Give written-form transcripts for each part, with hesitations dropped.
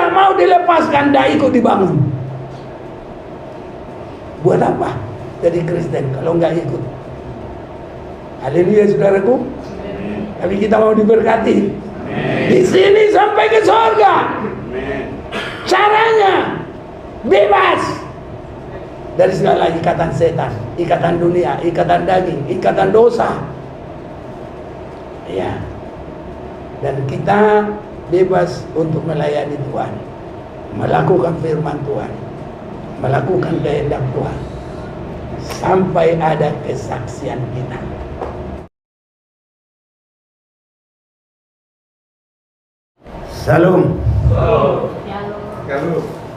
tidak mau dilepaskan, tidak ikut dibangun. Buat apa jadi Kristen kalau nggak ikut? Haleluya saudaraku. Tapi kita mau diberkati. Di sini sampai ke surga. Caranya bebas dari segala ikatan setan, ikatan dunia, ikatan daging, ikatan dosa. Ya. Dan kita bebas untuk melayani Tuhan, melakukan firman Tuhan, melakukan kehendak Tuhan, sampai ada kesaksian kita. Salam.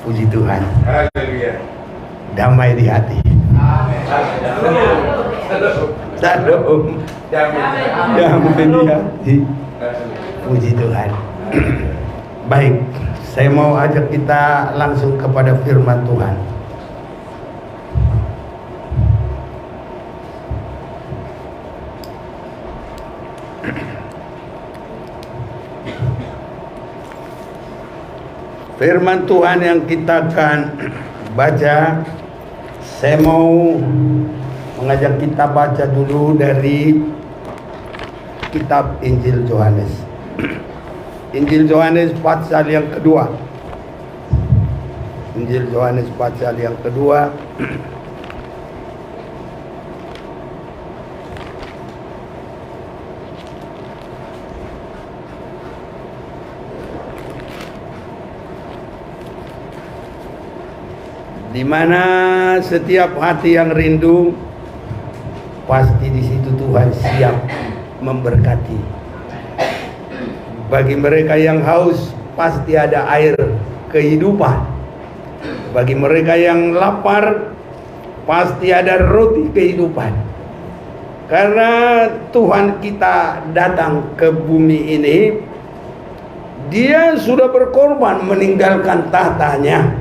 Puji Tuhan. Haleluya. Damai di hati. Salam. Damai di hati. Puji Tuhan. Baik, saya mau ajak kita langsung kepada firman Tuhan. Firman Tuhan yang kita akan baca, saya mau mengajak kita baca dulu dari kitab Injil Yohanes. Injil Yohanes pasal yang kedua. Injil Yohanes pasal yang kedua. Di mana setiap hati yang rindu, pasti di situ Tuhan siap memberkati. Bagi mereka yang haus, pasti ada air kehidupan. Bagi mereka yang lapar, pasti ada roti kehidupan. Karena Tuhan kita datang ke bumi ini, Dia sudah berkorban meninggalkan tahtanya.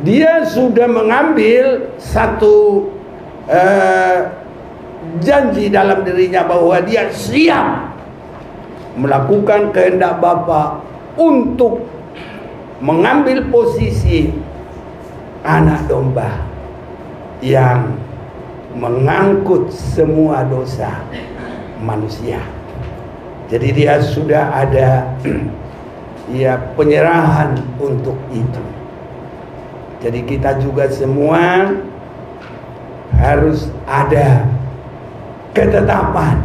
Dia sudah mengambil satu janji dalam dirinya bahwa dia siap melakukan kehendak Bapa untuk mengambil posisi anak domba yang mengangkut semua dosa manusia. Jadi dia sudah ada ya penyerahan untuk itu. Jadi kita juga semua harus ada ketetapan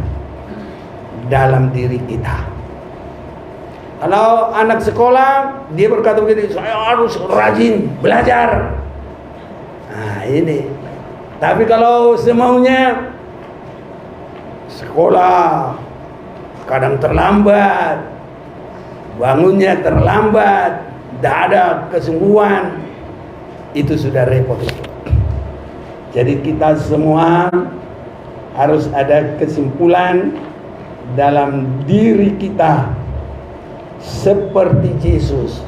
dalam diri kita. Kalau anak sekolah, dia berkata begini, saya harus rajin belajar. Nah ini. Tapi kalau semaunya, sekolah kadang terlambat, bangunnya terlambat, tidak ada kesungguhan, itu sudah repot. Jadi kita semua harus ada kesimpulan dalam diri kita, seperti Yesus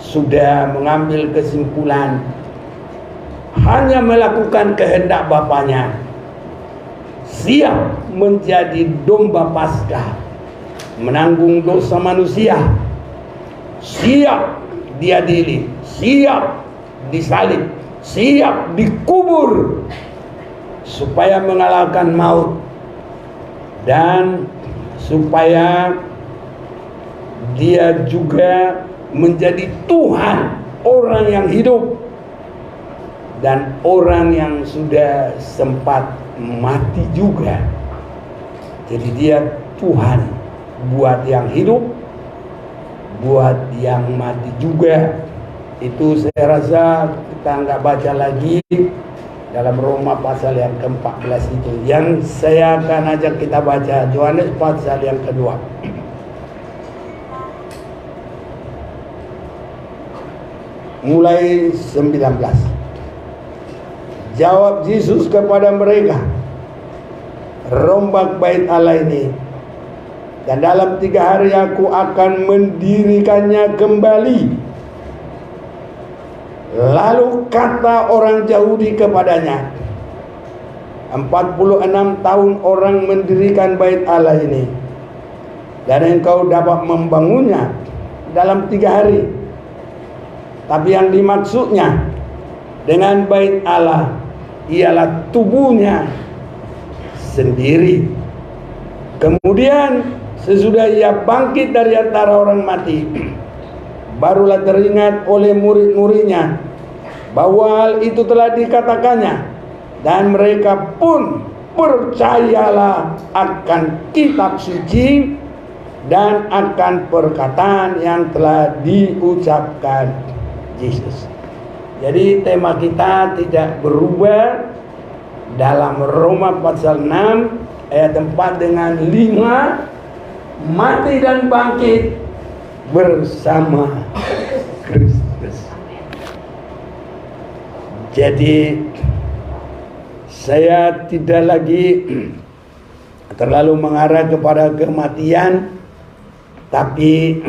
sudah mengambil kesimpulan hanya melakukan kehendak Bapanya, siap menjadi domba Paskah, menanggung dosa manusia, siap diadili, siap disalib, siap dikubur supaya mengalahkan maut, dan supaya dia juga menjadi Tuhan orang yang hidup dan orang yang sudah sempat mati juga. Jadi dia Tuhan buat yang hidup, buat yang mati juga. Itu saya rasa kita nggak baca lagi dalam Roma pasal yang ke-14 itu. Yang saya akan ajak kita baca Yohanes pasal yang kedua. Mulai 19. Jawab Yesus kepada mereka, rombak bait Allah ini, dan dalam 3 hari aku akan mendirikannya kembali. Lalu kata orang Yahudi kepadanya, 46 tahun orang mendirikan bait Allah ini, dan engkau dapat membangunnya dalam 3 hari. Tapi yang dimaksudnya dengan bait Allah ialah tubuhnya sendiri. Kemudian sesudah ia bangkit dari antara orang mati, barulah teringat oleh murid-muridnya bahwa hal itu telah dikatakannya, dan mereka pun percayalah akan kitab suci dan akan perkataan yang telah diucapkan Yesus. Jadi tema kita tidak berubah dalam Roma pasal 6 ayat 4 dengan 5, mati dan bangkit bersama Kristus. Jadi saya tidak lagi terlalu mengarah kepada kematian, tapi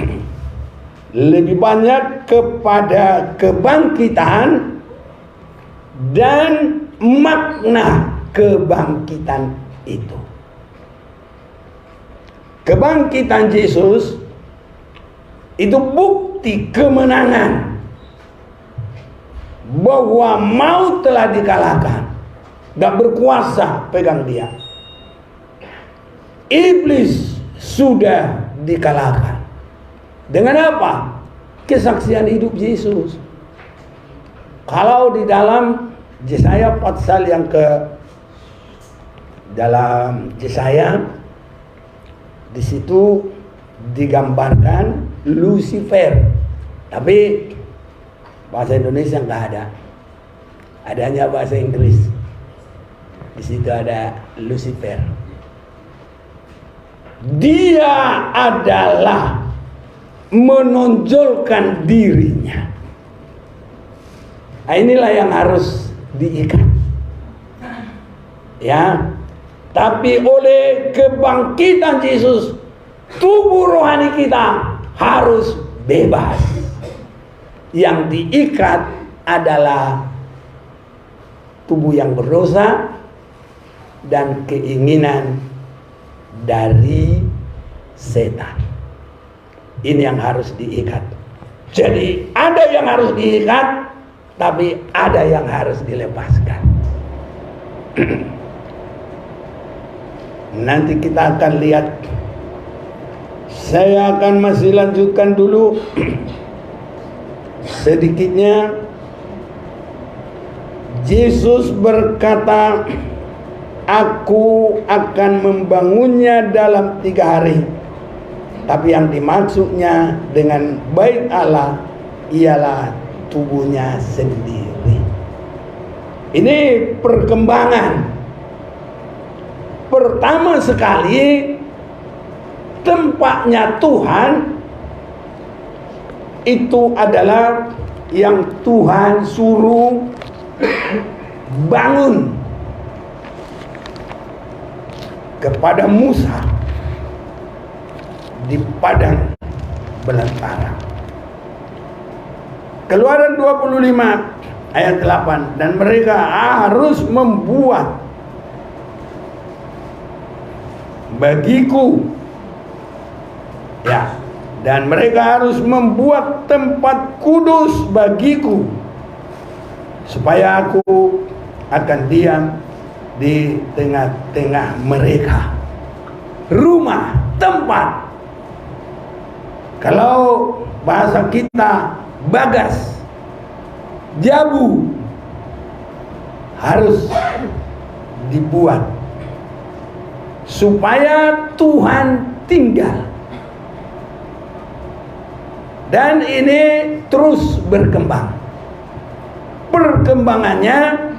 lebih banyak kepada kebangkitan dan makna kebangkitan itu. Kebangkitan Yesus itu bukti kemenangan, bahwa maut telah dikalahkan, gak berkuasa pegang dia. Iblis sudah dikalahkan. Dengan apa? Kesaksian hidup Yesus. Kalau di dalam Yesaya pasal yang dalam Yesaya, di situ digambarkan Lucifer, tapi bahasa Indonesia nggak ada, adanya bahasa Inggris. Di situ ada Lucifer. Dia adalah menonjolkan dirinya. Nah, inilah yang harus diikat. Ya, tapi oleh kebangkitan Yesus, tubuh rohani kita harus bebas. Yang diikat adalah tubuh yang berdosa dan keinginan dari setan. Ini yang harus diikat. Jadi ada yang harus diikat, tapi ada yang harus dilepaskan. Nanti kita akan lihat. Saya akan masih lanjutkan dulu sedikitnya. Yesus berkata, aku akan membangunnya dalam 3 hari. Tapi yang dimaksudnya dengan bait Allah ialah tubuhnya sendiri. Ini perkembangan. Pertama sekali, tempatnya Tuhan itu adalah yang Tuhan suruh bangun kepada Musa di padang belantara. Keluaran 25 ayat 8, dan mereka harus membuat bagiku, ya, dan mereka harus membuat tempat kudus bagiku, supaya aku akan diam di tengah-tengah mereka. Rumah, tempat. Kalau bahasa kita, bagas, jabu, harus dibuat supaya Tuhan tinggal. Dan ini terus berkembang. Perkembangannya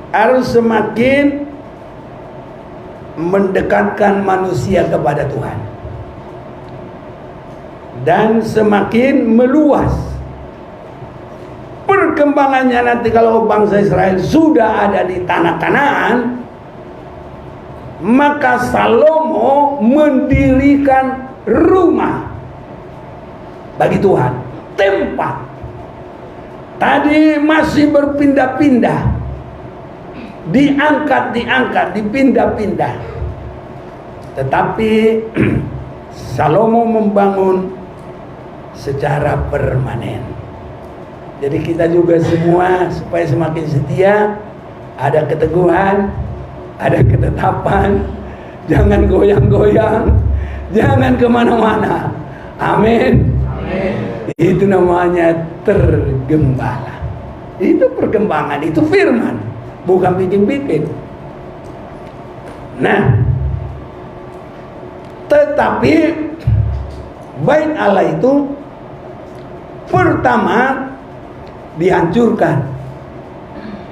harus semakin mendekatkan manusia kepada Tuhan, dan semakin meluas. Perkembangannya nanti kalau bangsa Israel sudah ada di tanah Kanaan, maka Salomo mendirikan rumah bagi Tuhan, tempat. Tadi masih berpindah-pindah, diangkat, dipindah-pindah. Tetapi Salomo membangun secara permanen. Jadi kita juga semua supaya semakin setia, ada keteguhan, ada ketetapan, jangan goyang-goyang, jangan kemana-mana. Amin. Itu namanya tergembala. Itu perkembangan, itu firman, bukan bikin-bikin. Nah, tetapi bait Allah itu pertama dihancurkan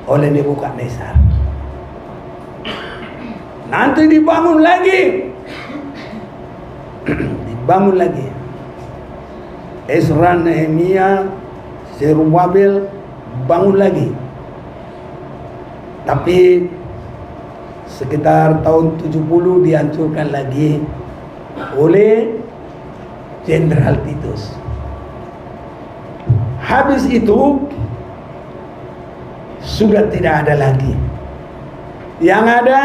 oleh Nebukadnezar. Nanti dibangun lagi. Dibangun lagi. Ezra, Nehemia, Zerubabel bangun lagi. Tapi sekitar tahun 70 dihancurkan lagi oleh Jenderal Titus. Habis itu sudah tidak ada lagi. Yang ada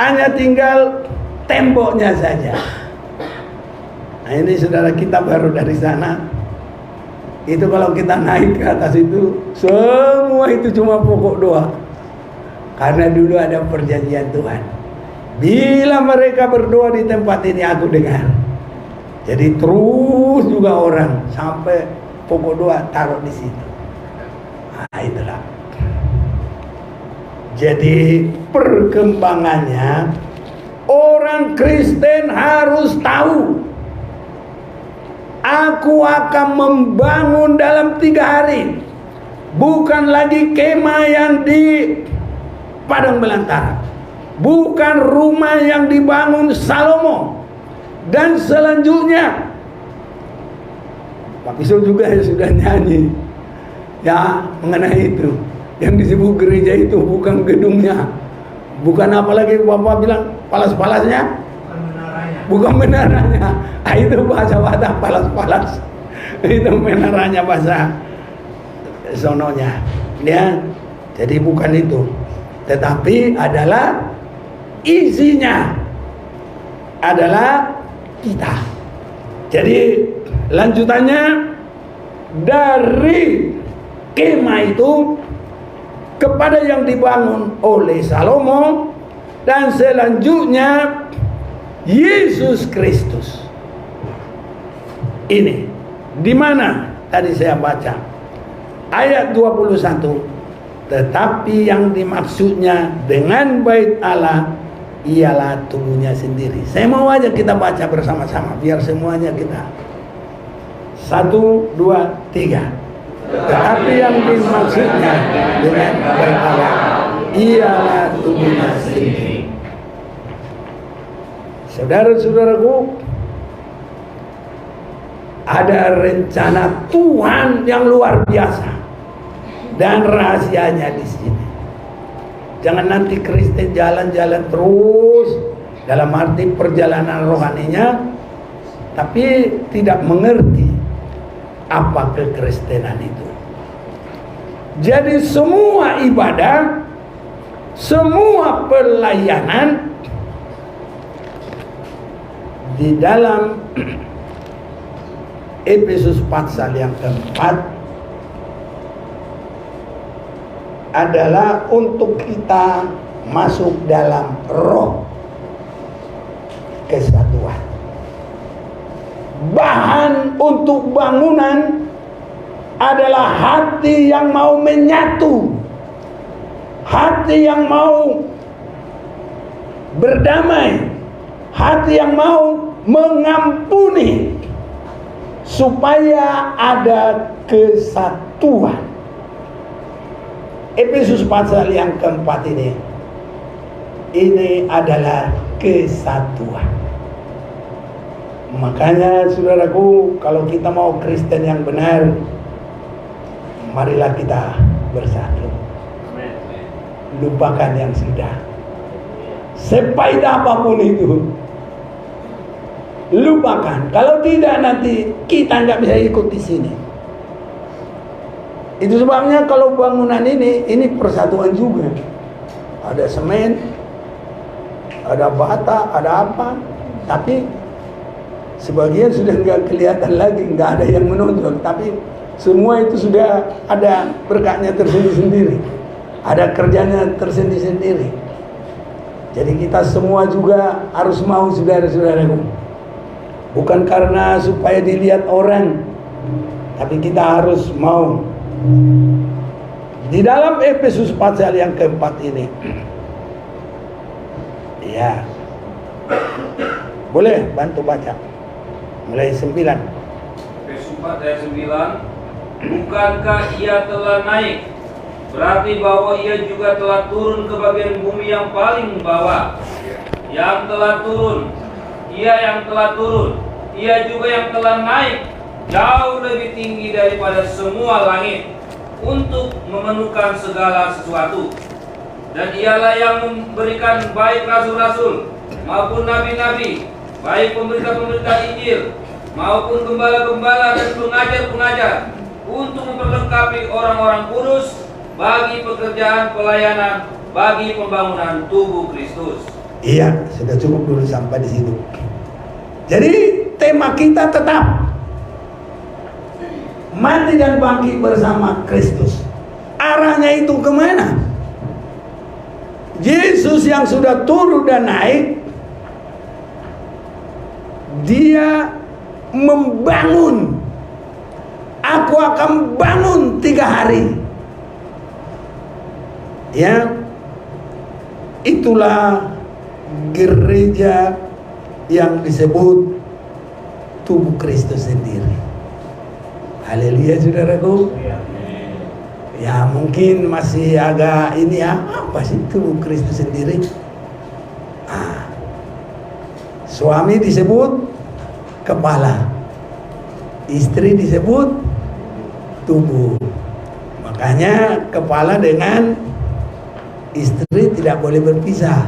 hanya tinggal temboknya saja. Nah, ini saudara kita baru dari sana. Itu kalau kita naik ke atas itu, semua itu cuma pokok doa. Karena dulu ada perjanjian Tuhan. Bila mereka berdoa di tempat ini aku dengar. Jadi terus juga orang sampai pokok doa taruh di situ. Nah, itulah. Jadi perkembangannya orang Kristen harus tahu. Aku akan membangun dalam 3 hari. Bukan lagi kemah yang di padang belantara. Bukan rumah yang dibangun Salomo. Dan selanjutnya Pak Piso juga sudah nyanyi ya mengenai itu. Yang disebut gereja itu bukan gedungnya, bukan apalagi Bapak bilang palas-palasnya, bukan menaranya. Ah, itu bahasa Batak, palas-palas. Itu menaranya bahasa sononya. Ya, jadi bukan itu. Tetapi adalah isinya adalah kita. Jadi lanjutannya dari kemah itu kepada yang dibangun oleh Salomo dan selanjutnya Yesus Kristus. Ini di mana tadi saya baca ayat 21, tetapi yang dimaksudnya dengan bait Allah ialah tubuhnya sendiri. Saya mau aja kita baca bersama-sama biar semuanya kita 1, 2, 3. Tetapi yang dimaksudnya dengan bait Allah ialah tubuhnya sendiri. Saudara-saudaraku, ada rencana Tuhan yang luar biasa dan rahasianya di sini. Jangan nanti Kristen jalan-jalan terus dalam arti perjalanan rohaninya, tapi tidak mengerti apa kekristenan itu. Jadi semua ibadah, semua pelayanan di dalam Efesus pasal yang keempat adalah untuk kita masuk dalam roh kesatuan. Bahan untuk bangunan adalah hati yang mau menyatu, hati yang mau berdamai, hati yang mau mengampuni, supaya ada kesatuan. Efesus pasal yang keempat ini adalah kesatuan. Makanya saudaraku, kalau kita mau Kristen yang benar, marilah kita bersatu. Lupakan yang sudah, sepaidah apapun itu, lupakan. Kalau tidak nanti kita nggak bisa ikut di sini. Itu sebabnya kalau bangunan ini persatuan juga. Ada semen, ada bata, ada apa, tapi Sebagian sudah nggak kelihatan lagi, nggak ada yang menonton, tapi semua itu sudah ada berkatnya tersendiri-sendiri, ada kerjanya tersendiri-sendiri. Jadi kita semua juga harus mau, saudara-saudaraku, bukan karena supaya dilihat orang, tapi kita harus mau. Di dalam Efesus pasal yang keempat ini, ya, boleh bantu baca mulai 9. Efesus 4 ayat 9. Bukankah ia telah naik, berarti bahwa ia juga telah turun ke bagian bumi yang paling bawah. Yang telah turun, ia yang telah turun, ia juga yang telah naik jauh lebih tinggi daripada semua langit, untuk memenuhkan segala sesuatu. Dan ialah yang memberikan baik rasul-rasul maupun nabi-nabi, baik pemberita-pemberita Injil maupun gembala-gembala dan pengajar-pengajar, untuk memperlengkapi orang-orang kudus bagi pekerjaan pelayanan, bagi pembangunan tubuh Kristus. Iya, sudah cukup dulu sampai di situ. Jadi tema kita tetap mati dan bangkit bersama Kristus. Arahnya itu kemana? Yesus yang sudah turun dan naik, dia membangun. Aku akan bangun 3 hari. Ya, itulah gereja yang disebut tubuh Kristus sendiri. Haleluya, saudaraku. Ya, mungkin masih agak ini ya, apa sih tubuh Kristus sendiri? Suami disebut kepala, istri disebut tubuh. Makanya kepala dengan istri tidak boleh berpisah.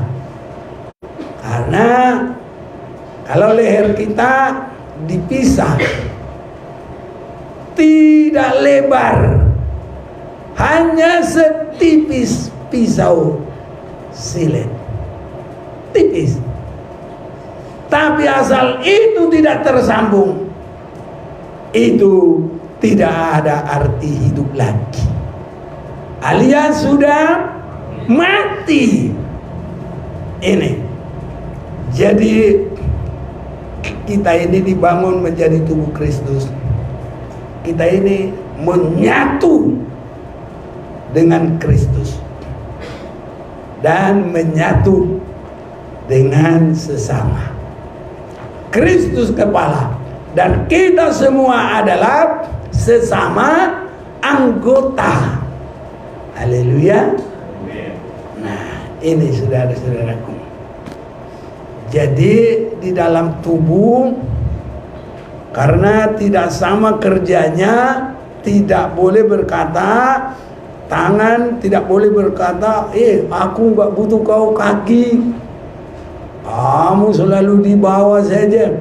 Karena kalau leher kita dipisah, tidak lebar, hanya setipis pisau silet, tipis. Tapi asal itu tidak tersambung, itu tidak ada arti hidup lagi, alias sudah mati. Ini jadi kita ini dibangun menjadi tubuh Kristus. Kita ini menyatu dengan Kristus dan menyatu dengan sesama. Kristus kepala dan kita semua adalah sesama anggota. Haleluya. Nah, ini saudara-saudaraku. Jadi di dalam tubuh, karena tidak sama kerjanya, tidak boleh berkata, tangan tidak boleh berkata, aku nggak butuh kau kaki, kamu selalu di bawah saja.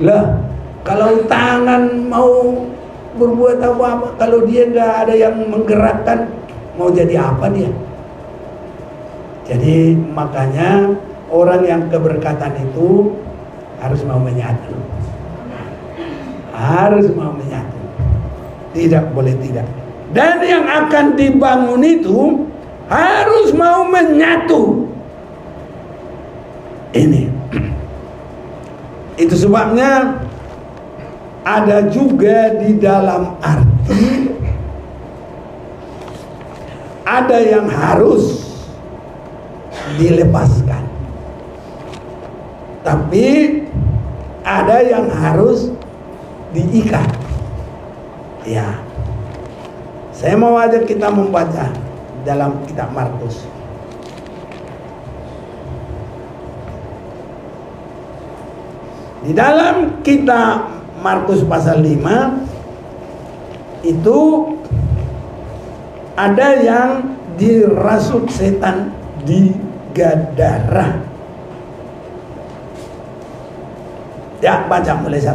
Lah, kalau tangan mau berbuat apa-apa, kalau dia nggak ada yang menggerakkan, mau jadi apa dia? Jadi makanya orang yang keberkatan itu harus mau menyatu. Harus mau menyatu. Tidak boleh tidak. Dan yang akan dibangun itu harus mau menyatu. Ini. Itu sebabnya ada juga di dalam arti ada yang harus dilepaskan, tapi ada yang harus diikat. Ya, saya mau ajak kita membaca dalam kitab Markus. Di dalam kitab Markus pasal 5 itu ada yang dirasuk setan di Gadara. Ya, baca mulai 1.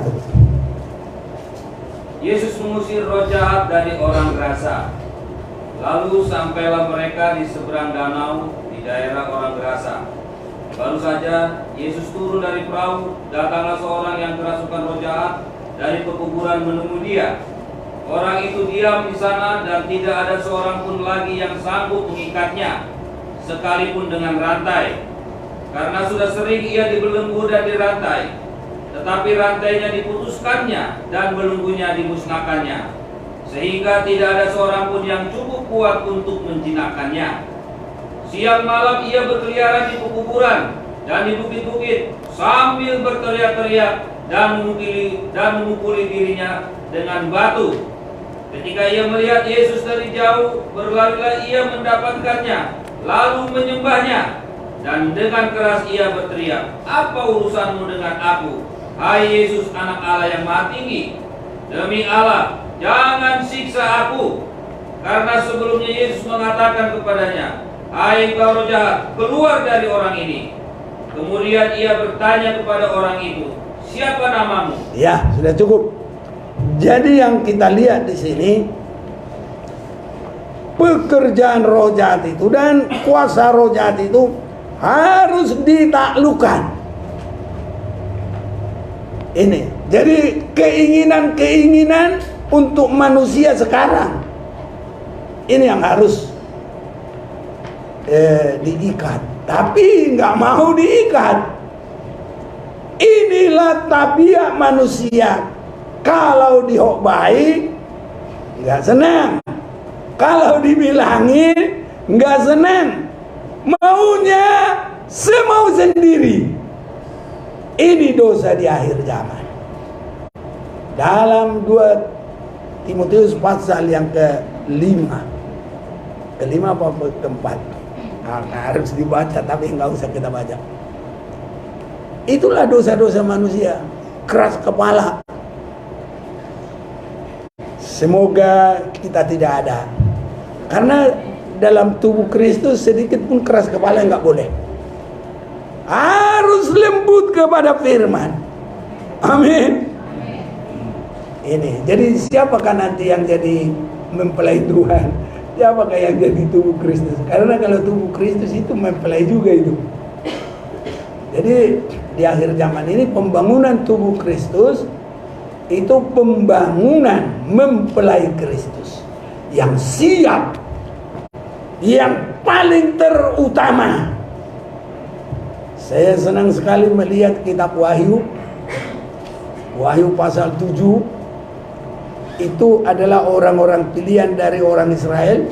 Yesus mengusir roh jahat dari orang Gerasa. Lalu sampailah mereka di seberang danau di daerah orang Gerasa. Baru saja Yesus turun dari perahu, datanglah seorang yang kerasukan roh jahat dari pekuburan menunggu dia. Orang itu diam di sana dan tidak ada seorang pun lagi yang sanggup mengikatnya, sekalipun dengan rantai. Karena sudah sering ia dibelenggu dan dirantai, tetapi rantainya diputuskannya dan belenggunya dimusnahkannya, sehingga tidak ada seorang pun yang cukup kuat untuk menjinakkannya. Siang malam ia berkeliaran di pekuburan dan di bukit-bukit sambil berteriak-teriak dan memukuli dirinya dengan batu. Ketika ia melihat Yesus dari jauh, berlarilah ia mendapatkannya, lalu menyembahnya. Dan dengan keras ia berteriak, "Apa urusanmu dengan aku, hai Yesus, Anak Allah yang Maha Tinggi? Demi Allah, jangan siksa aku." Karena sebelumnya Yesus mengatakan kepadanya, "Hai engkau roh jahat, keluar dari orang ini." Kemudian ia bertanya kepada orang itu, "Siapa namamu?" Ya, sudah cukup. Jadi yang kita lihat di sini, pekerjaan roh jahat itu dan kuasa roh jahat itu harus ditaklukkan. Ini, jadi keinginan-keinginan untuk manusia sekarang ini yang harus diikat, tapi nggak mau diikat. Inilah tabiat manusia. Kalau dihok baik nggak senang, kalau dibilangin nggak senang, maunya semau sendiri. Ini dosa di akhir zaman. Dalam 2 Timotius pasal yang kelima apa keempat, harus dibaca tapi nggak usah kita baca. Itulah dosa-dosa manusia, keras kepala. Semoga kita tidak ada, karena dalam tubuh Kristus sedikit pun keras kepala nggak boleh. Harus lembut kepada firman. Amin. Ini, jadi siapakah nanti yang jadi mempelai Tuhan? Siapakah yang jadi tubuh Kristus? Karena kalau tubuh Kristus itu mempelai juga itu. Jadi di akhir zaman ini pembangunan tubuh Kristus itu pembangunan mempelai Kristus yang siap, yang paling terutama. Saya senang sekali melihat kitab Wahyu pasal 7. Itu adalah orang-orang pilihan dari orang Israel.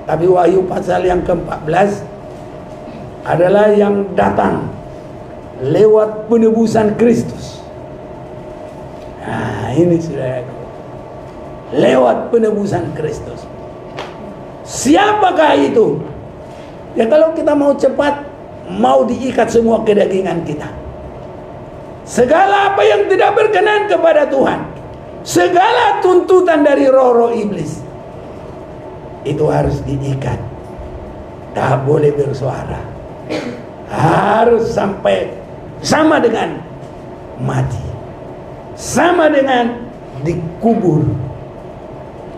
Tapi Wahyu pasal yang ke-14 adalah yang datang lewat penebusan Kristus. Nah, ini sudah lewat penebusan Kristus. Siapakah itu? Ya kalau kita mau cepat, mau diikat semua kedagingan kita. Segala apa yang tidak berkenan kepada Tuhan, segala tuntutan dari roh-roh iblis, itu harus diikat. Tak boleh bersuara. Harus sampai sama dengan mati, sama dengan dikubur,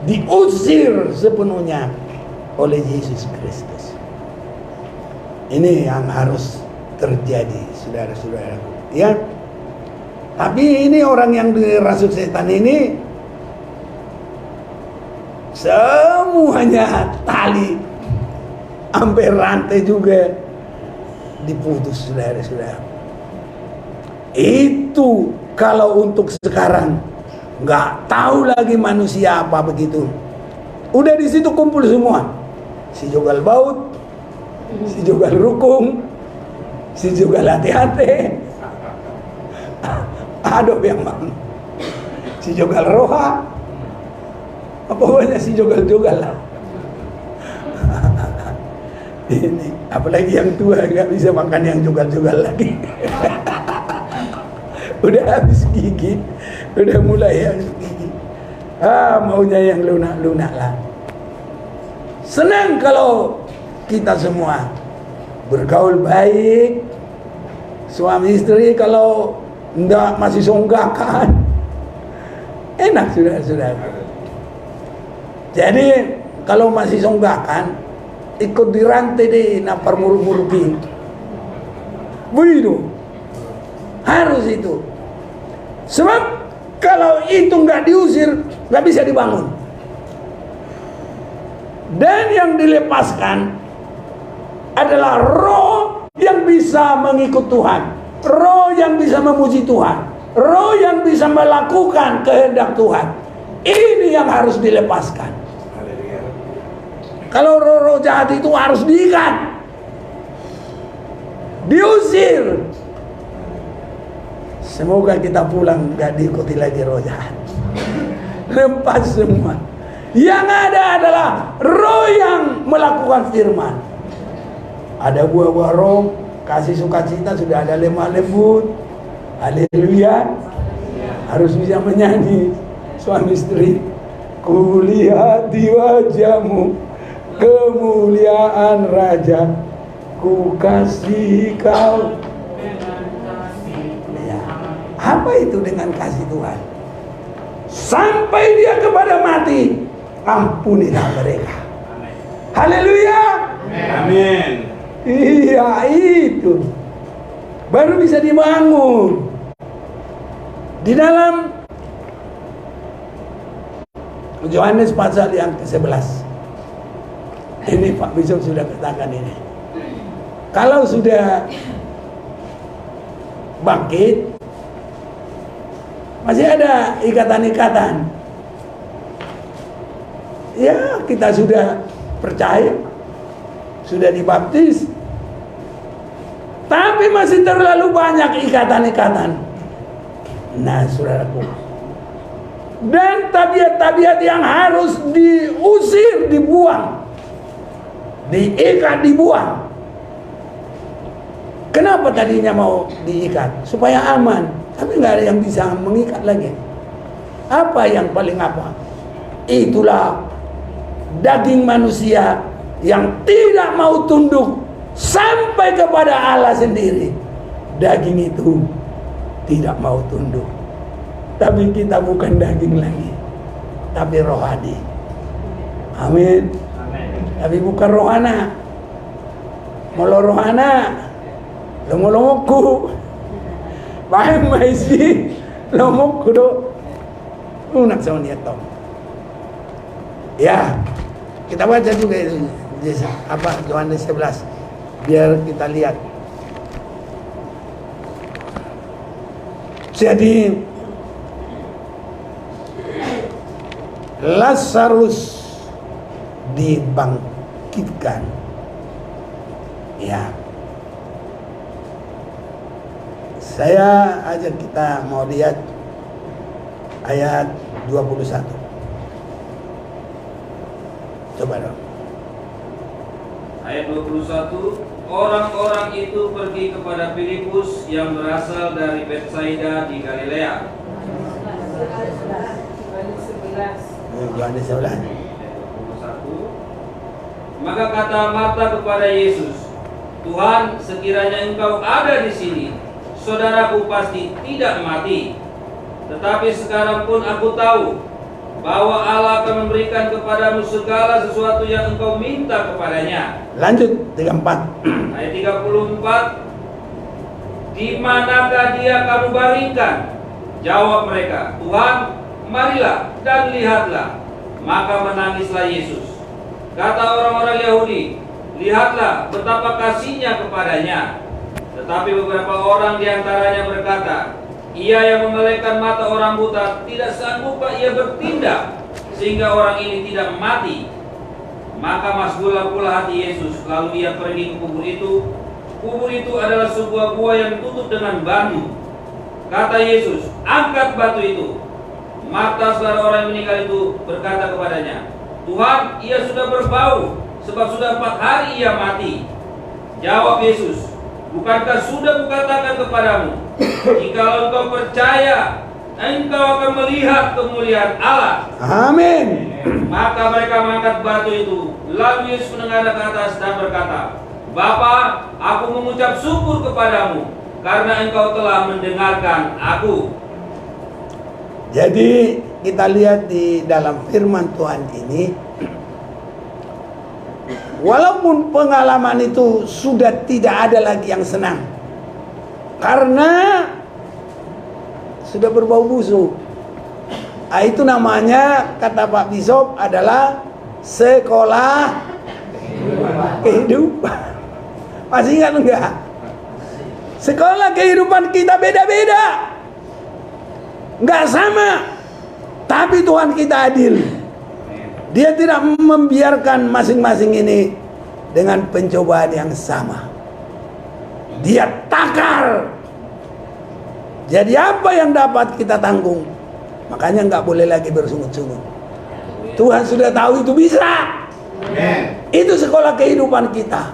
diusir sepenuhnya oleh Yesus Kristus. Ini yang harus terjadi, saudara-saudaraku. Ya, tapi ini orang yang dirasuk setan ini semuanya tali, sampai rantai juga diputus, saudara-saudara. Itu kalau untuk sekarang nggak tahu lagi manusia apa begitu. Udah di situ kumpul semua, si jogal baut, si jogal rukung, si jogal hati-hati, aduh yang mana, si jogal roha, pokoknya si jogal-jogal lah. Ini apalagi yang tua nggak bisa makan yang jogal-jogal lagi. Udah habis gigi, udah mulai habis gigi. Maunya yang lunak-lunak lah. Senang kalau kita semua bergaul baik, suami istri kalau enggak masih songgakan, enak sudah. Jadi kalau masih songgakan, ikut dirantai deh, napar muruk-murukin. Begitu. Harus itu. Sebab kalau itu nggak diusir, nggak bisa dibangun. Dan yang dilepaskan adalah roh yang bisa mengikut Tuhan, roh yang bisa memuji Tuhan, roh yang bisa melakukan kehendak Tuhan. Ini yang harus dilepaskan. Kalau roh-roh jahat itu harus diikat, diusir. Semoga kita pulang gak diikuti lagi roh jahat. Lepas semua. Yang ada adalah roh yang melakukan firman. Ada buah-buah roh, kasih sukacita, sudah ada lemah lembut. Haleluya. Harus bisa menyanyi. Suami istri, kulihat di wajahmu kemuliaan Raja, ku kasih kau. Ya. Apa itu dengan kasih Tuhan? Sampai dia kepada mati, ampunilah mereka. Haleluya. Amin. Iya, itu baru bisa dibangun. Di dalam Yohanes pasal yang ke-11, ini Pak Bishop sudah katakan ini. Kalau sudah bangkit, masih ada ikatan-ikatan. Ya, kita sudah percaya, sudah dibaptis, tapi masih terlalu banyak ikatan-ikatan. Nah, saudaraku, dan tabiat-tabiat yang harus diusir, dibuang, diikat, dibuang. Kenapa tadinya mau diikat? Supaya aman, tapi nggak ada yang bisa mengikat lagi. Apa yang paling apa? Itulah daging manusia yang tidak mau tunduk sampai kepada Allah sendiri. Daging itu tidak mau tunduk. Tapi kita bukan daging lagi, tapi rohani. Amin. Tapi bukan rohana. Molo rohana, longo-longoku. Bahaya maisi, lomok kudo. Unak sama niat tau. Ya, kita baca juga itu. Yohanes 11. Biar kita lihat. Jadi Lazarus dibangkitkan. Ya. Saya ajak kita mau lihat ayat 21. Coba dong. Ayat 21, orang-orang itu pergi kepada Filipus yang berasal dari Betsaida di Galilea. Yohanes 11. Maka kata Marta kepada Yesus, Tuhan, sekiranya Engkau ada di sini, saudaraku pasti tidak mati. Tetapi sekarang pun aku tahu bahwa Allah akan memberikan kepadamu segala sesuatu yang engkau minta kepadanya. Lanjut 34. Ayat 34, di manakah dia kamu baringkan? Jawab mereka, Tuhan, marilah dan lihatlah. Maka menangislah Yesus. Kata orang-orang Yahudi, lihatlah betapa kasihnya kepadanya. Tetapi beberapa orang diantaranya berkata, ia yang memelekkan mata orang buta, tidak sanggupkah ia bertindak sehingga orang ini tidak mati? Maka masgulah pula hati Yesus. Lalu ia pergi ke kubur itu. Kubur itu adalah sebuah gua yang ditutup dengan batu. Kata Yesus, angkat batu itu. Marta, saudara orang yang meninggal itu, berkata kepadanya, Tuhan, ia sudah berbau, sebab sudah 4 hari ia mati. Jawab Yesus, bukankah sudah kukatakan kepadamu, jikalau engkau percaya, engkau akan melihat kemuliaan Allah. Amin. Maka mereka mengangkat batu itu. Lalu Yesus menengadah ke atas dan berkata, Bapa, aku mengucap syukur kepadamu, karena engkau telah mendengarkan aku. Jadi kita lihat di dalam firman Tuhan ini, walaupun pengalaman itu sudah tidak ada lagi yang senang, karena sudah berbau busuk. Itu namanya, kata Pak Bishop, adalah sekolah kehidupan. Masih ingat enggak? Sekolah kehidupan kita beda-beda, enggak sama, tapi Tuhan kita adil. Dia tidak membiarkan masing-masing ini dengan pencobaan yang sama. Dia takar. Jadi apa yang dapat kita tanggung, makanya nggak boleh lagi bersungut-sungut. Tuhan sudah tahu itu bisa. Itu sekolah kehidupan kita.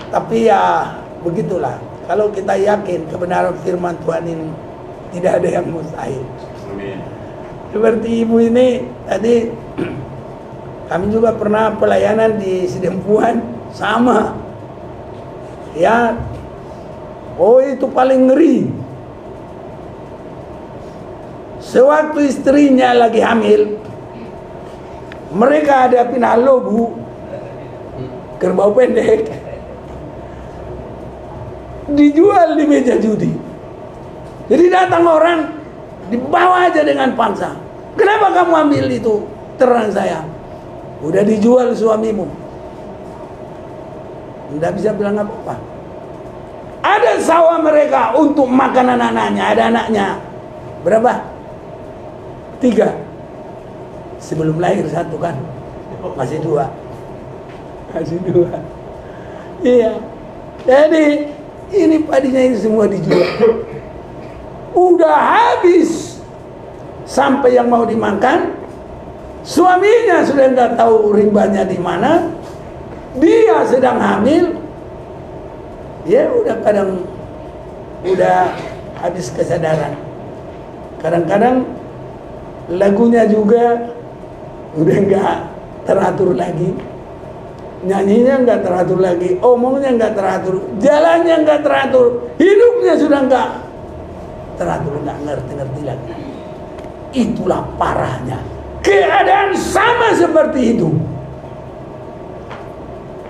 Tapi ya begitulah. Kalau kita yakin kebenaran firman Tuhan ini, tidak ada yang mustahil. Seperti ibu ini tadi, kami juga pernah pelayanan di Sidempuan, sama. Ya, oh itu paling ngeri. Sewaktu istrinya lagi hamil, mereka ada pinalo bu, kerbau pendek, dijual di meja judi. Jadi datang orang, dibawa aja dengan paksa. Kenapa kamu ambil itu? Terang saya, udah dijual suamimu. Tidak bisa bilang apa-apa. Ada sawah mereka untuk makan anak-anaknya. Ada anaknya berapa? 3. Sebelum lahir 1 kan, masih 2. Masih 2. Iya. Jadi ini padinya ini semua dijual. Udah habis, sampai yang mau dimakan, suaminya sudah nggak tahu rimbanya di mana. Dia sedang hamil, dia udah habis kesadaran. Kadang-kadang lagunya juga udah nggak teratur lagi, nyanyinya nggak teratur lagi, omongnya nggak teratur, jalannya nggak teratur, hidupnya sudah nggak teratur, nggak ngerti-ngerti lagi. Itulah parahnya. Keadaan sama seperti itu.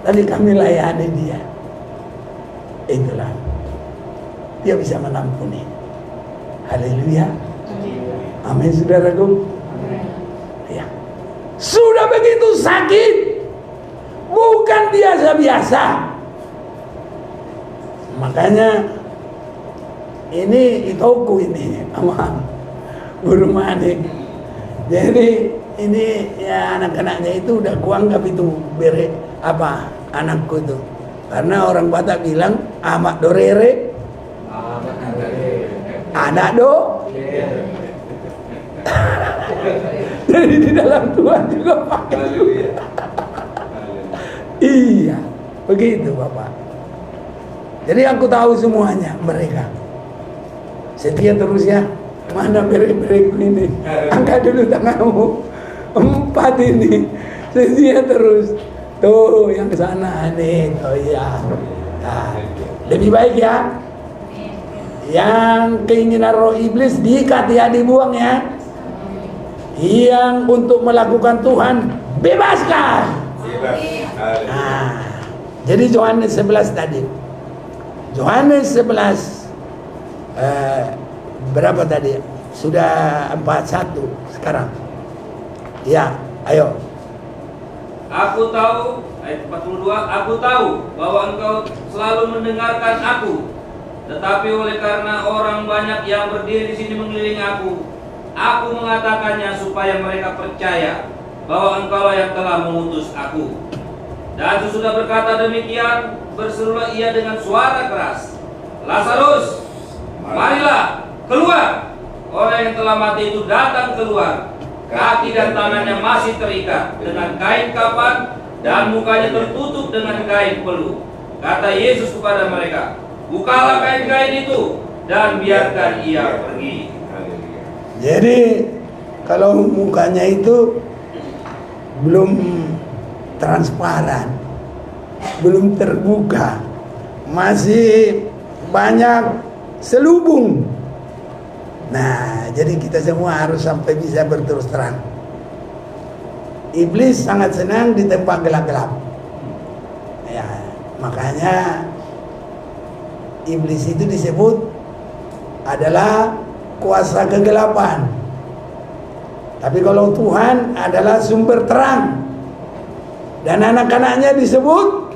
Tadi kami layani dia. Itulah. Dia bisa mengampuni. Haleluya. Amin saudaraku. Ya. Sudah begitu sakit, bukan biasa-biasa. Makanya ini itoku ini sama Guru Manik. Jadi ini ya anak-anaknya itu udah kuanggap itu anakku itu. Karena orang Batak bilang amak dorere, anak do. Jadi di dalam Tuhan juga pakai. Iya, begitu Bapak. Jadi aku tahu semuanya mereka. Setia terus ya. Mana beri-beriku ini? Angkat dulu tanganmu. 4 ini. Setia terus. Tuh yang ke sana nih. Oh iya. Nah, lebih baik ya. Yang keinginan roh iblis diikat ya, dibuang ya. Yang untuk melakukan Tuhan bebaskan. Nah, jadi Yohanes 11 tadi. Yohanes 11 berapa tadi? Sudah 41 sekarang. Ya, ayo. Aku tahu, ayat 42, aku tahu bahwa engkau selalu mendengarkan aku, tetapi oleh karena orang banyak yang berdiri di sini mengelilingi aku mengatakannya supaya mereka percaya bahwa engkaulah yang telah mengutus aku. Dan sesudah berkata demikian, berserulah ia dengan suara keras, Lazarus, marilah keluar. Orang yang telah mati itu datang keluar. Kaki dan tangannya masih terikat dengan kain kapan dan mukanya tertutup dengan kain peluh. Kata Yesus kepada mereka, bukalah kain-kain itu dan biarkan ia pergi. Jadi kalau mukanya itu belum transparan, belum terbuka, masih banyak selubung. Nah, jadi kita semua harus sampai bisa berterus terang. Iblis sangat senang di tempat gelap-gelap. Ya, makanya iblis itu disebut adalah kuasa kegelapan. Tapi kalau Tuhan adalah sumber terang, dan anak-anaknya disebut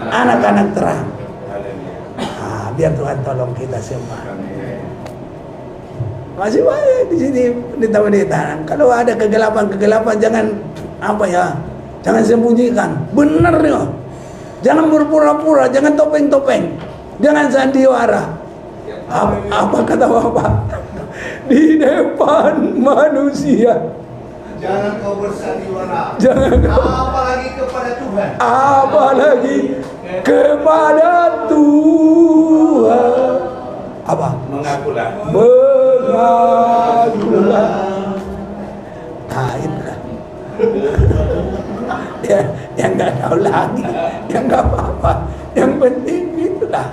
anak-anak terang. Biar Tuhan tolong kita semua. Masih banyak di sini pendeta-pendeta. Kalau ada kegelapan-kegelapan, jangan jangan sembunyikan. Benar ya. Jangan berpura-pura, jangan topeng-topeng, jangan sandiwara. Apa kata Bapak? Di depan manusia jangan kau bersandiwara. Jangan. Apalagi kepada Tuhan. Apalagi kepada Tuhan. Apa? Mengakulah. Mengakulah. Nah, itulah. Yang nggak tahu lagi, yang nggak apa-apa. Yang penting itulah.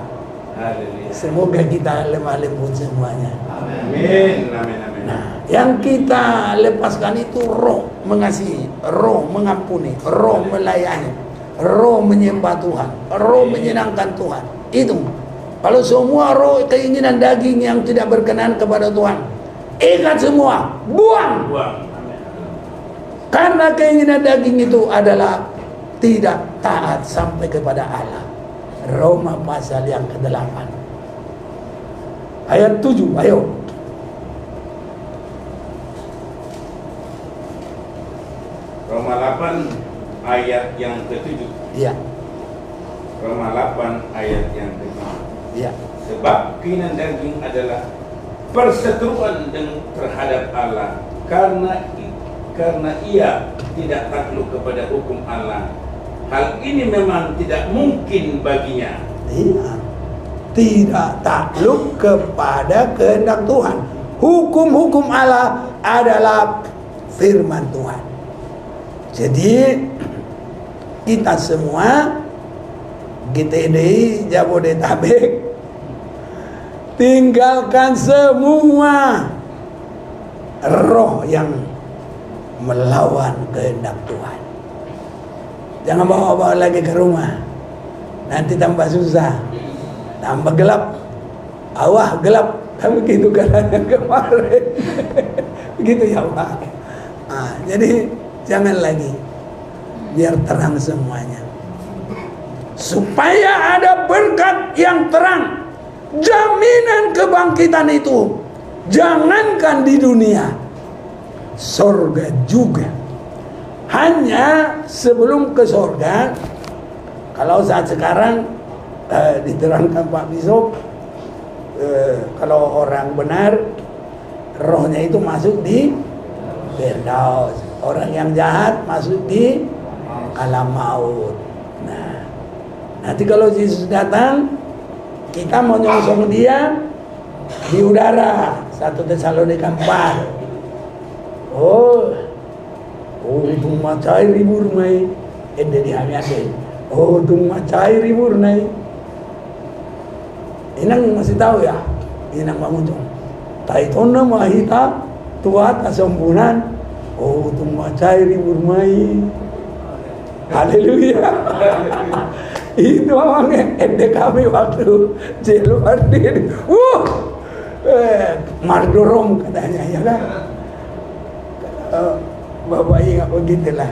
Semoga kita lemah lembut semuanya. Amin. Amin. Amin. Nah, yang kita lepaskan itu roh mengasihi, roh mengampuni, roh melayani, roh menyembah Tuhan, roh menyenangkan Tuhan. Itu. Kalau semua roh keinginan daging yang tidak berkenan kepada Tuhan, ikat semua, buang. Karena keinginan daging itu adalah tidak taat sampai kepada Allah. Roma pasal yang ke-8 ayat 7, ayo. Roma 8 ayat yang ke-7. Iya. Roma 8 ayat yang ke-7. Iya. Sebab keinginan daging adalah perseteruan terhadap Allah, karena ia tidak takluk kepada hukum Allah. Hal ini memang tidak mungkin baginya. Iya. Tidak takluk kepada kehendak Tuhan. Hukum-hukum Allah adalah firman Tuhan. Jadi kita semua GTDI Jabodetabek tinggalkan semua roh yang melawan kehendak Tuhan. Jangan bawa-bawa lagi ke rumah. Nanti tambah susah, tambah gelap. Awah gelap, kan begitu kan kemarin. Begitu ya Pak. Jadi jangan lagi, biar terang semuanya. Supaya ada berkat yang terang, jaminan kebangkitan itu. Jangankan di dunia, sorga juga. Hanya sebelum ke sorga, kalau saat sekarang diterangkan Pak Bishop, kalau orang benar, rohnya itu masuk di Firdaus. Orang yang jahat masuk di alam maut. Nah, nanti kalau Yesus datang, kita mau nyongsong dia di udara. 1 Tesalonika 4. Tung macai ribur mai ende di hamiate. Tung macai ribur nai. Inang masih tahu ya? Inang mamuncong. Taitona mahita tuat asampunan. Tung macai ribur mai. Haleluya. Itu memang ende kami waktu jeluar diri. Mardorom katanya ya kan. Bapak ingat begitulah.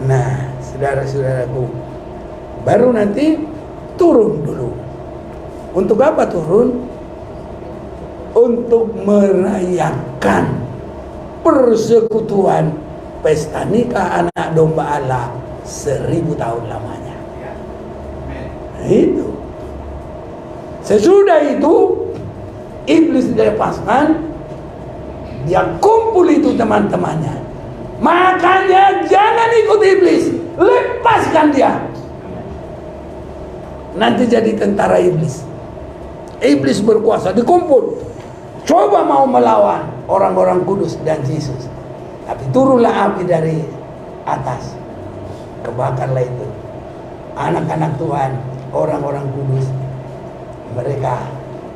Nah, saudara-saudaraku, baru nanti turun dulu. Untuk apa turun? Untuk merayakan persekutuan pesta nikah anak domba Allah 1000 tahun lamanya. Nah, itu. Sesudah itu iblis dilepaskan, dia kumpul itu teman-temannya. Makanya jangan ikut iblis, lepaskan dia. Nanti jadi tentara iblis. Iblis berkuasa, dikumpul. Coba mau melawan orang-orang kudus dan Yesus. Tapi turunlah api dari atas, kebakarlah itu anak-anak Tuhan, orang-orang kudus. Mereka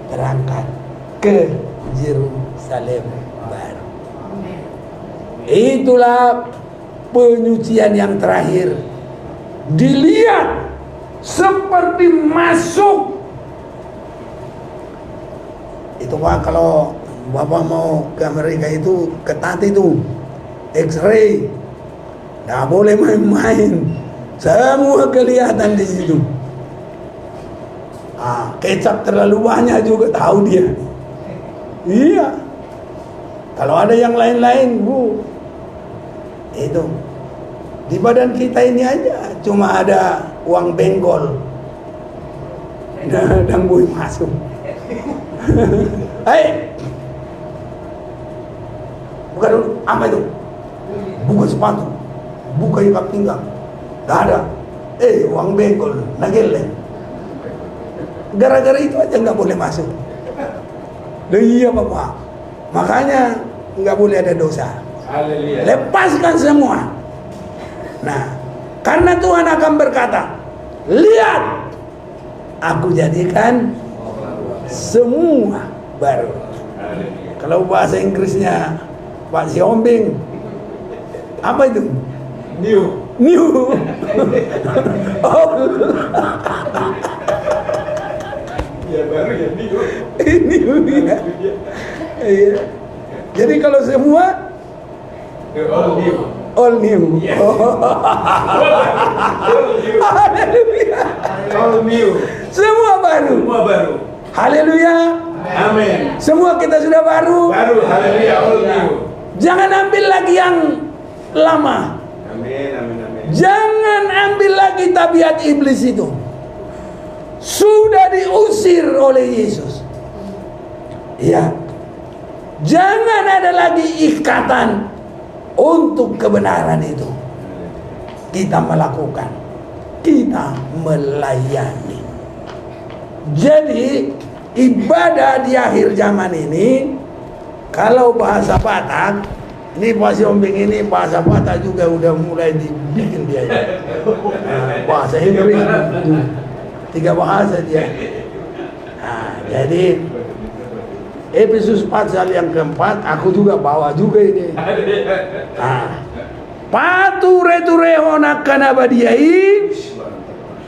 terangkat ke Yerusalem baru. Itulah penyucian yang terakhir. Dilihat seperti masuk Itu Pak, kalau Bapak mau ke Amerika itu ketat itu, X-ray, nggak boleh main-main, semua kelihatan di situ. Kecap terlalu banyak juga tahu dia. Iya. Kalau ada yang lain-lain, Bu, itu di badan kita ini aja cuma ada uang benggol dan boleh masuk. Hei, buka dulu, apa itu? Buka sepatu, buka ikat pinggang, tak ada. Uang benggol, nagel. Gara-gara itu aja nggak boleh masuk. Iya Bapak, makanya nggak boleh ada dosa. Haleluya. Lepaskan semua. Nah, karena Tuhan akan berkata, lihat, aku jadikan semua baru. Haleluya. Kalau bahasa Inggrisnya Pak Siombing, apa itu? New. Oh, Ya baru ya new. ini ya. Iya. Jadi kalau semua All new. all new. Yes. Haleluya. All new. Semua baru. Semua baru. Haleluya. Amin. Semua kita sudah baru. Baru, haleluya, all new. Jangan ambil lagi yang lama. Amin, amin, amin. Jangan ambil lagi tabiat iblis itu. Sudah diusir oleh Yesus. Ya. Jangan ada lagi ikatan untuk kebenaran itu. Kita melakukan, kita melayani. Jadi ibadah di akhir zaman ini, kalau bahasa Batak, ini Pak Siombing ini bahasa Batak juga udah mulai dibikin dia. Bahasa Inggris, 3 bahasa dia. Jadi Efesus pasal yang keempat, aku juga bawa juga ini. Pature turehona kanabadiai,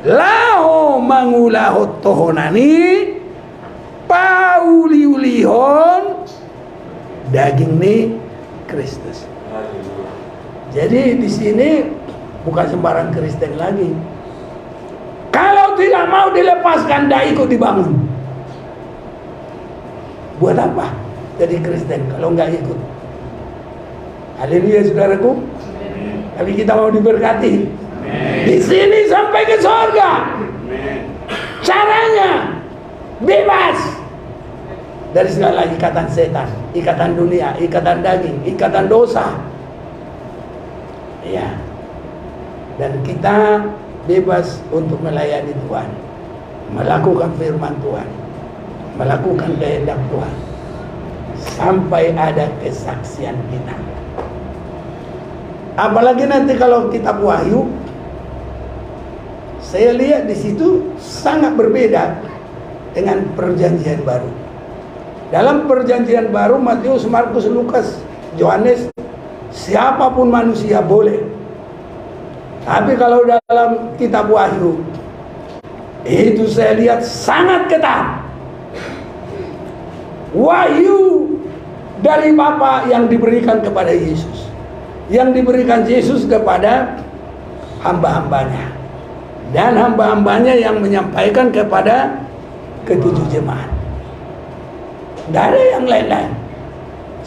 laho mangulahot tohonani, pauliulihon, daging nih Kristus. Jadi di sini bukan sembarang Kristen lagi. Kalau tidak mau dilepaskan, dah ikut dibangun. Buat apa jadi Kristen kalau nggak ikut? Haleluya saudaraku. Tapi kita mau diberkati. Di sini sampai ke surga. Caranya bebas dari segala ikatan setan, ikatan dunia, ikatan daging, ikatan dosa. Ya. Dan kita bebas untuk melayani Tuhan, melakukan firman Tuhan, melakukan kehendak Tuhan sampai ada kesaksian kita. Apalagi nanti kalau kitab Wahyu, saya lihat di situ sangat berbeda dengan perjanjian baru. Dalam perjanjian baru, Matius, Markus, Lukas, Yohanes, siapapun manusia boleh. Tapi kalau dalam kitab Wahyu, itu saya lihat sangat ketat. Wahyu dari Bapa yang diberikan kepada Yesus, yang diberikan Yesus kepada hamba-hambanya, dan hamba-hambanya yang menyampaikan kepada ketujuh jemaat. Tidak ada yang lain-lain.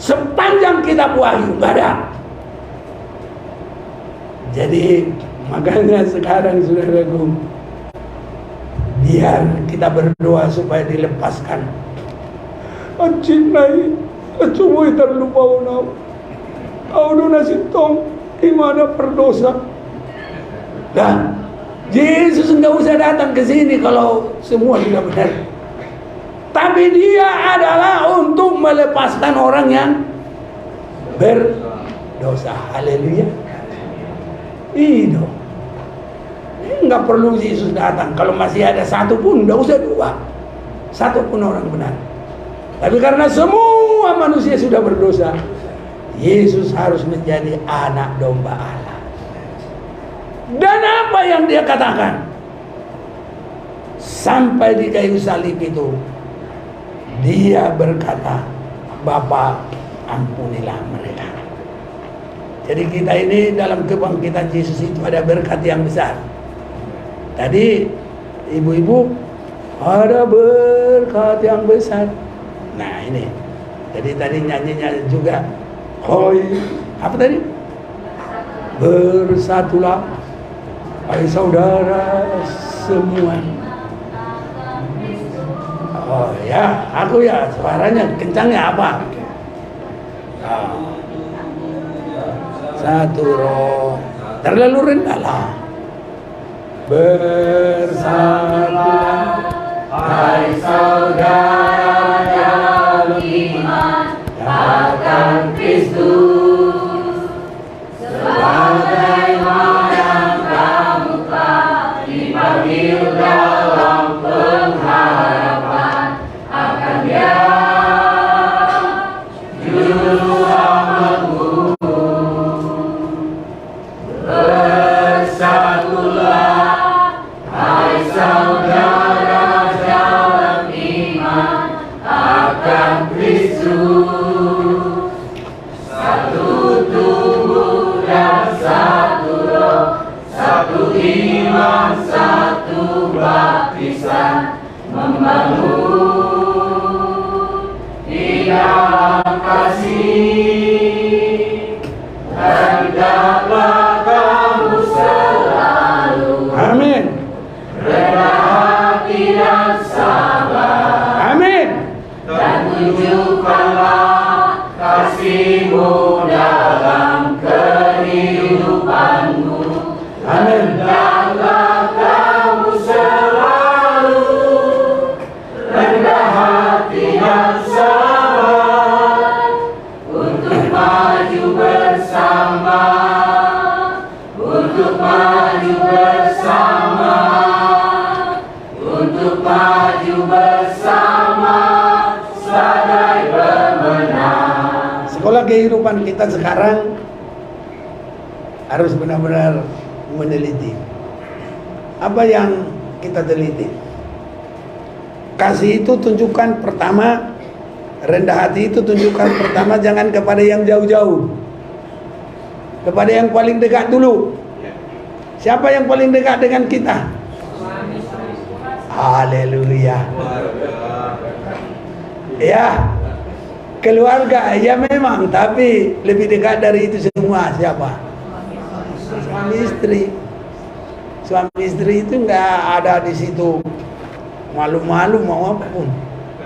Sepanjang kitab Wahyu tidak ada. Jadi makanya sekarang saudaraku, biar kita berdoa supaya dilepaskan. Acinai, acumui terlupa unau. Audo nasitong, gimana perdosa. Dan Yesus nggak usah datang ke sini kalau semua sudah benar. Tapi dia adalah untuk melepaskan orang yang berdosa. Haleluya. Itu. Nggak perlu Yesus datang. Kalau masih ada satu pun, nggak usah 2. Satu pun orang benar. Tapi karena semua manusia sudah berdosa, Yesus harus menjadi anak domba Allah. Dan apa yang dia katakan? Sampai di kayu salib itu, Dia berkata, Bapa, ampunilah mereka. Jadi kita ini dalam kebangkitan Yesus itu ada berkat yang besar. Tadi ibu-ibu, ada berkat yang besar. Nah ini, jadi tadi nyanyinya juga, hoi, apa tadi? Bersatulah, hai saudara semua. Oh ya, aku ya suaranya kencangnya apa? Satu roh, terlalu rendah lah. Bersatulah, hai saudara dalam iman, akan Kristus. Sebagaimana pramuka dipanggil dalam pengharapan akan Dia, juru selamatmu. Bersatulah, hai saudara dalam iman, akan Kristus. Satu tubuh dan satu roh, satu iman, satu baptisan, membangun di dalam kasih. Hendaklah kamu selalu, amin, rendah hati dan sabar, amin, dan tunjukkanlah kasih-Mu dalam kehidupanmu. Amin. Hendaklah kamu selalu rendah hati dan sabar, untuk maju bersama, untuk maju bersama, untuk maju bersama, sebagai pemenang. Sekolah kehidupan kita sekarang harus benar-benar meneliti. Apa yang kita teliti? Kasih itu tunjukkan pertama, rendah hati itu tunjukkan pertama jangan kepada yang jauh-jauh, kepada yang paling dekat dulu. Siapa yang paling dekat dengan kita? Haleluya. Ya, keluarga ya memang, tapi lebih dekat dari itu semua siapa? Suami istri. Suami istri itu nggak ada di situ malu-malu mau apapun.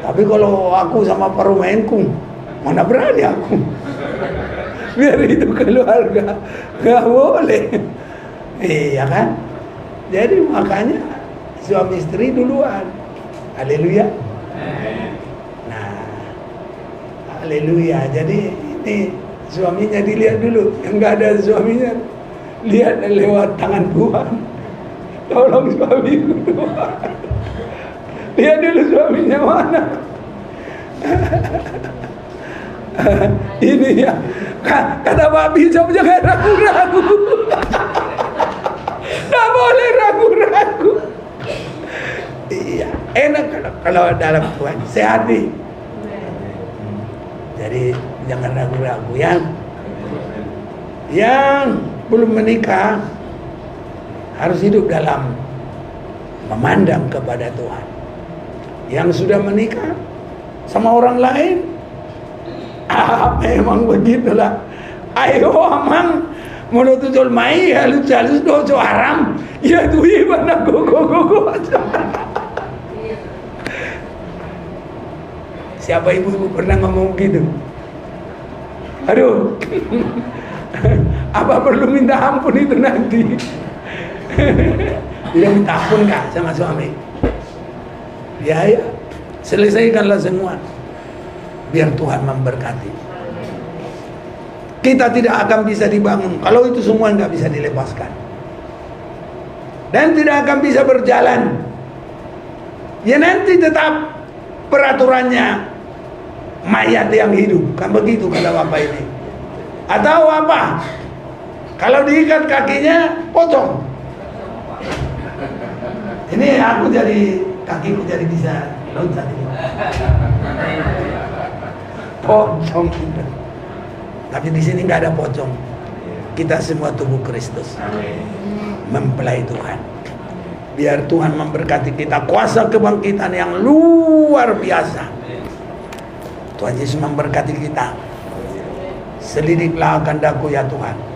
Tapi kalau aku sama parumenku, mana berani aku? Biar itu keluarga, nggak boleh. Iya kan? Jadi makanya suami istri duluan. Haleluya. Nah, haleluya. Jadi ini suaminya dilihat dulu. Yang nggak ada suaminya, lihat lewat tangan Tuhan. Tolong suamiku Tuhan. Lihat dulu suaminya mana. Ini ya, kata Pak Bishop jangan ragu-ragu. Tak boleh ragu-ragu. Iya, enak kalau dalam Tuhan sehati. Jadi jangan ragu-ragu. Yang belum menikah harus hidup dalam memandang kepada Tuhan. Yang sudah menikah sama orang lain, memang begitulah. Ayo amang menututul mai halus-halus dojo haram. Ya tuh mana go. Siapa ibu pernah ngomong gitu? Aduh. Apa perlu minta ampun itu nanti? Dia minta ampun nggak sama suami? Ya, selesaikanlah semua. Biar Tuhan memberkati. Kita tidak akan bisa dibangun kalau itu semua nggak bisa dilepaskan. Dan tidak akan bisa berjalan. Ya nanti tetap peraturannya mayat yang hidup. Kan begitu kata Bapak ini. Atau apa? Kalau diikat kakinya, potong. Ini aku jadi, kakiku jadi bisa loncat ini. Pocong. Tapi di sini nggak ada pocong. Kita semua tubuh Kristus, mempelai Tuhan. Biar Tuhan memberkati kita, kuasa kebangkitan yang luar biasa. Tuhan Yesus memberkati kita. Selidiklah kehendak-Mu ya Tuhan.